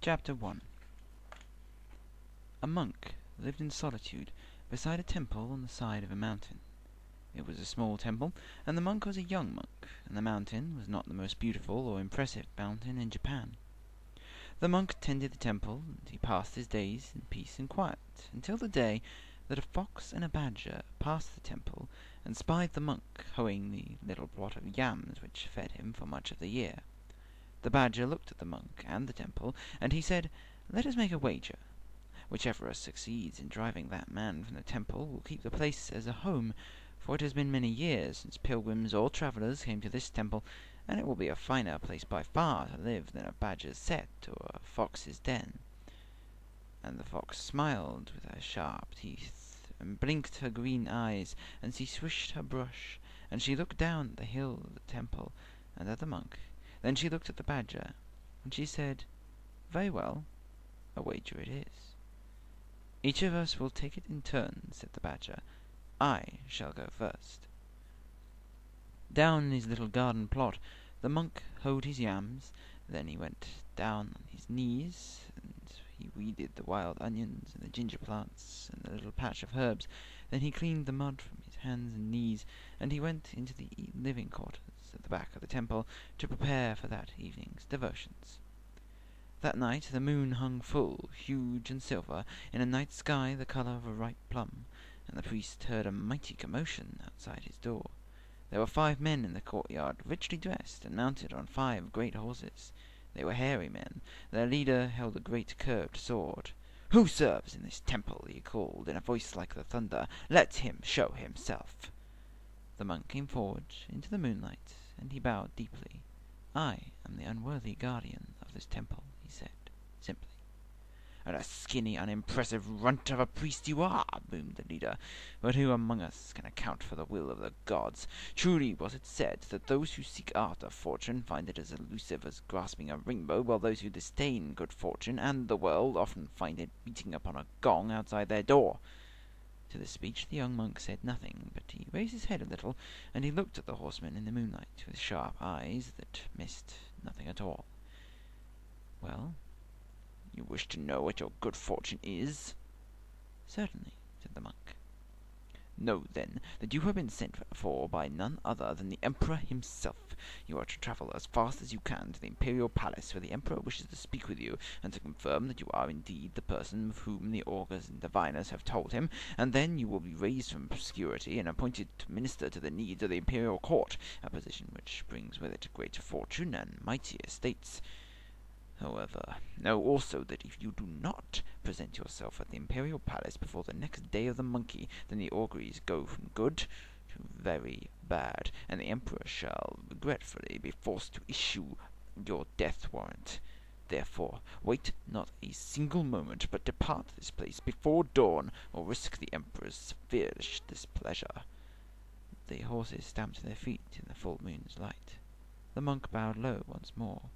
Chapter 1. A monk lived in solitude beside a temple on the side of a mountain. It was a small temple, and the monk was a young monk, and the mountain was not the most beautiful or impressive mountain in Japan. The monk tended the temple, and he passed his days in peace and quiet, until the day that a fox and a badger passed the temple and spied the monk hoeing the little plot of yams which fed him for much of the year. The badger looked at the monk and the temple, and he said, "Let us make a wager. Whichever of us succeeds in driving that man from the temple will keep the place as a home, for it has been many years since pilgrims or travellers came to this temple, and it will be a finer place by far to live than a badger's set or a fox's den." And the fox smiled with her sharp teeth, and blinked her green eyes, and she swished her brush, and she looked down at the hill of the temple and at the monk. Then she looked at the badger, and she said, "Very well, a wager it is." "Each of us will take it in turn," said the badger. "I shall go first." Down in his little garden plot the monk hoed his yams, then he went down on his knees, and he weeded the wild onions and the ginger plants and the little patch of herbs, then he cleaned the mud from his hands and knees, and he went into the living quarters at the back of the temple to prepare for that evening's devotions. That night the moon hung full, huge and silver, in a night sky the colour of a ripe plum, and the priest heard a mighty commotion outside his door. There were 5 men in the courtyard, richly dressed, and mounted on 5 great horses. They were hairy men. Their leader held a great curved sword. "Who serves in this temple?" he called, in a voice like the thunder. "Let him show himself." The monk came forward into the moonlight, and he bowed deeply. "I am the unworthy guardian of this temple," he said, simply. "And a skinny, unimpressive runt of a priest you are," boomed the leader. "But who among us can account for the will of the gods? Truly was it said that those who seek after fortune find it as elusive as grasping a rainbow, while those who disdain good fortune and the world often find it beating upon a gong outside their door." To this speech the young monk said nothing, but he raised his head a little, and he looked at the horseman in the moonlight with sharp eyes that missed nothing at all. "Well, you wish to know what your good fortune is?" "Certainly," said the monk. "Know, then, that you have been sent for by none other than the Emperor himself. You are to travel as fast as you can to the imperial palace, where the Emperor wishes to speak with you, and to confirm that you are indeed the person of whom the augurs and diviners have told him, and then you will be raised from obscurity and appointed to minister to the needs of the imperial court, a position which brings with it great fortune and mighty estates. However, know also that if you do not present yourself at the imperial palace before the next day of the monkey, then the auguries go from good to very bad, and the emperor shall regretfully be forced to issue your death warrant. Therefore, wait not a single moment, but depart this place before dawn, or risk the emperor's severe displeasure." The horses stamped their feet in the full moon's light. The monk bowed low once more.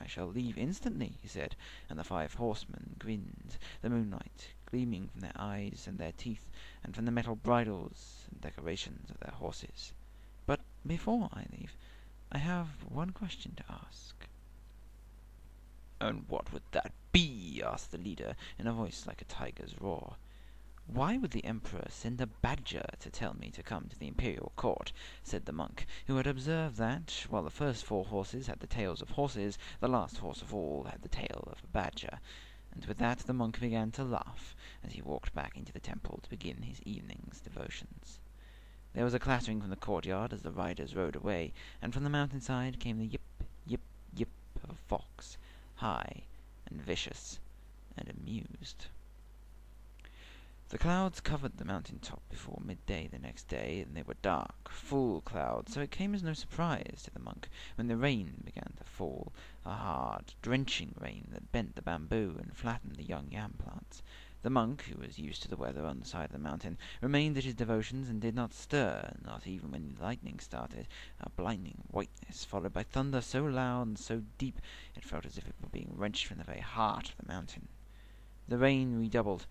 "I shall leave instantly," he said, and the 5 horsemen grinned, the moonlight gleaming from their eyes and their teeth, and from the metal bridles and decorations of their horses. "But before I leave, I have one question to ask." "And what would that be?" asked the leader, in a voice like a tiger's roar. "Why would the emperor send a badger to tell me to come to the imperial court?" said the monk, who had observed that, while the first 4 horses had the tails of horses, the last horse of all had the tail of a badger. And with that the monk began to laugh, as he walked back into the temple to begin his evening's devotions. There was a clattering from the courtyard as the riders rode away, and from the mountainside came the yip, yip, yip of a fox, high and vicious and amused. The clouds covered the mountain top before midday the next day, and they were dark, full clouds, so it came as no surprise to the monk when the rain began to fall, a hard, drenching rain that bent the bamboo and flattened the young yam plants. The monk, who was used to the weather on the side of the mountain, remained at his devotions and did not stir, not even when the lightning started, a blinding whiteness, followed by thunder so loud and so deep it felt as if it were being wrenched from the very heart of the mountain. The rain redoubled.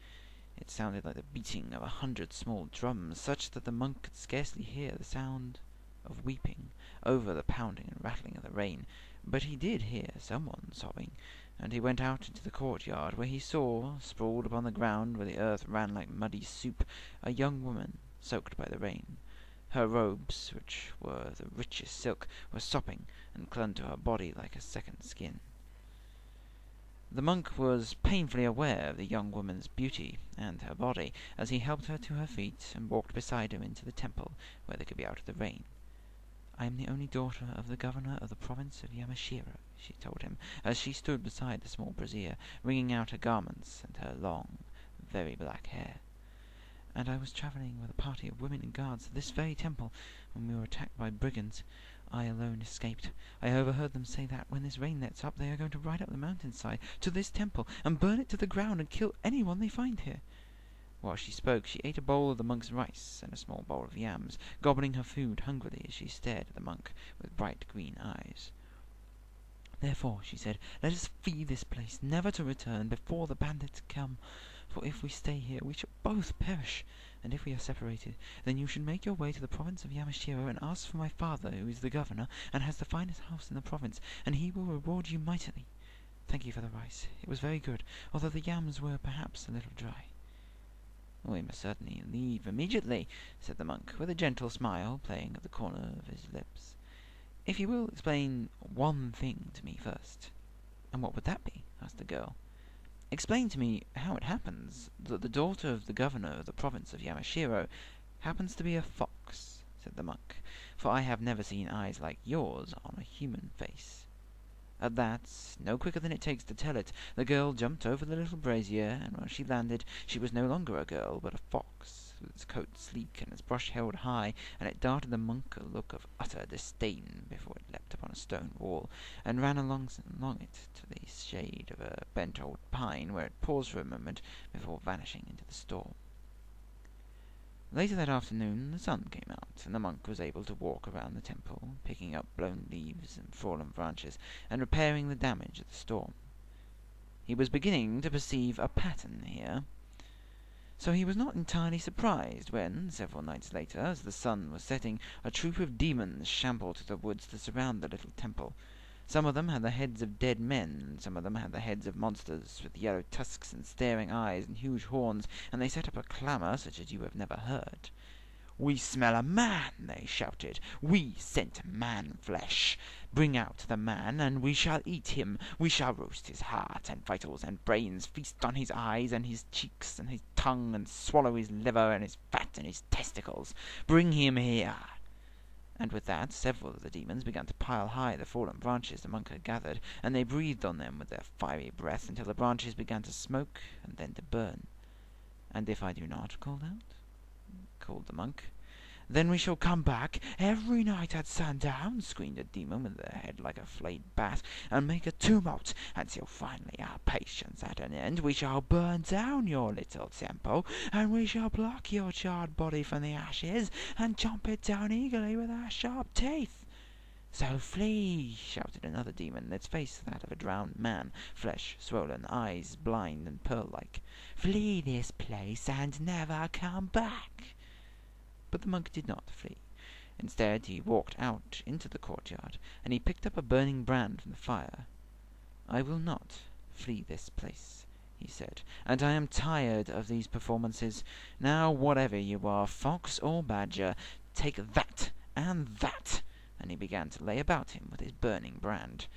It sounded like the beating of 100 small drums, such that the monk could scarcely hear the sound of weeping over the pounding and rattling of the rain, but he did hear someone sobbing, and he went out into the courtyard, where he saw, sprawled upon the ground where the earth ran like muddy soup, a young woman soaked by the rain. Her robes, which were the richest silk, were sopping and clung to her body like a second skin. The monk was painfully aware of the young woman's beauty and her body as he helped her to her feet and walked beside her into the temple where they could be out of the rain. "I am the only daughter of the governor of the province of Yamashiro," she told him, as she stood beside the small brazier, wringing out her garments and her long, very black hair. "And I was travelling with a party of women and guards to this very temple when we were attacked by brigands. I alone escaped. I overheard them say that when this rain lets up they are going to ride up the mountainside to this temple and burn it to the ground and kill anyone they find here." While she spoke, she ate a bowl of the monk's rice and a small bowl of yams, gobbling her food hungrily as she stared at the monk with bright green eyes. "Therefore," she said, "let us flee this place, never to return before the bandits come. For if we stay here, we shall both perish. And if we are separated, then you should make your way to the province of Yamashiro and ask for my father, who is the governor, and has the finest house in the province, and he will reward you mightily. Thank you for the rice. It was very good, although the yams were perhaps a little dry." "We must certainly leave immediately," said the monk, with a gentle smile playing at the corner of his lips. "If you will explain one thing to me first." "And what would that be?" asked the girl. "Explain to me how it happens that the daughter of the governor of the province of Yamashiro happens to be a fox," said the monk, "for I have never seen eyes like yours on a human face." At that, no quicker than it takes to tell it, the girl jumped over the little brazier, and when she landed, she was no longer a girl, but a fox, with its coat sleek and its brush held high, and it darted the monk a look of utter disdain before it leapt upon a stone wall, and ran along it to the shade of a bent old pine, where it paused for a moment before vanishing into the storm. Later that afternoon the sun came out, and the monk was able to walk around the temple, picking up blown leaves and fallen branches, and repairing the damage of the storm. He was beginning to perceive a pattern here, so he was not entirely surprised when, several nights later, as the sun was setting, a troop of demons shambled through the woods to surround the little temple. Some of them had the heads of dead men, and some of them had the heads of monsters, with yellow tusks and staring eyes and huge horns, and they set up a clamour such as you have never heard. "We smell a man!" they shouted. "We scent man-flesh! Bring out the man, and we shall eat him. We shall roast his heart and vitals and brains, feast on his eyes and his cheeks and his tongue, and swallow his liver and his fat and his testicles. Bring him here!" And with that, several of the demons began to pile high the fallen branches the monk had gathered, and they breathed on them with their fiery breath until the branches began to smoke and then to burn. "And if I do not call out?" called the monk. "Then we shall come back every night at sundown," screamed a demon with a head like a flayed bat, "and make a tumult until finally our patience at an end. We shall burn down your little temple, and we shall pluck your charred body from the ashes and chomp it down eagerly with our sharp teeth." "So flee!" shouted another demon, its face that of a drowned man, flesh swollen, eyes blind and pearl-like. "Flee this place and never come back!" But the monk did not flee. Instead, he walked out into the courtyard, and he picked up a burning brand from the fire. "I will not flee this place," he said, "and I am tired of these performances. Now, whatever you are, fox or badger, take that and that," and he began to lay about him with his burning brand.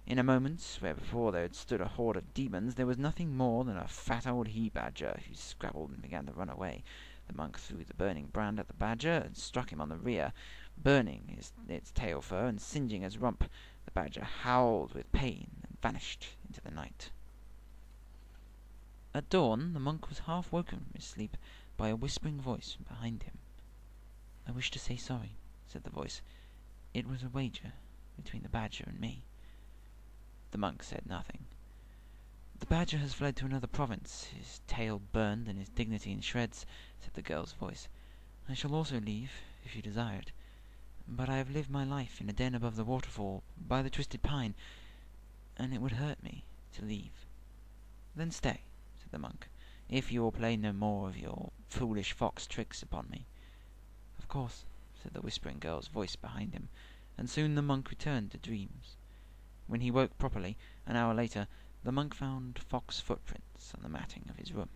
In a moment, where before there had stood a horde of demons, there was nothing more than a fat old he-badger, who scrabbled and began to run away. The monk threw the burning brand at the badger and struck him on the rear, burning its tail fur and singeing its rump. The badger howled with pain and vanished into the night. At dawn, the monk was half woken from his sleep by a whispering voice from behind him. "I wish to say sorry," said the voice. "It was a wager between the badger and me." The monk said nothing. "The badger has fled to another province, his tail burned and his dignity in shreds," said the girl's voice. "I shall also leave, if you desire it. But I have lived my life in a den above the waterfall, by the twisted pine, and it would hurt me to leave." "Then stay," said the monk, "if you will play no more of your foolish fox tricks upon me." "Of course," said the whispering girl's voice behind him, and soon the monk returned to dreams. When he woke properly, an hour later, the monk found fox footprints on the matting of his room.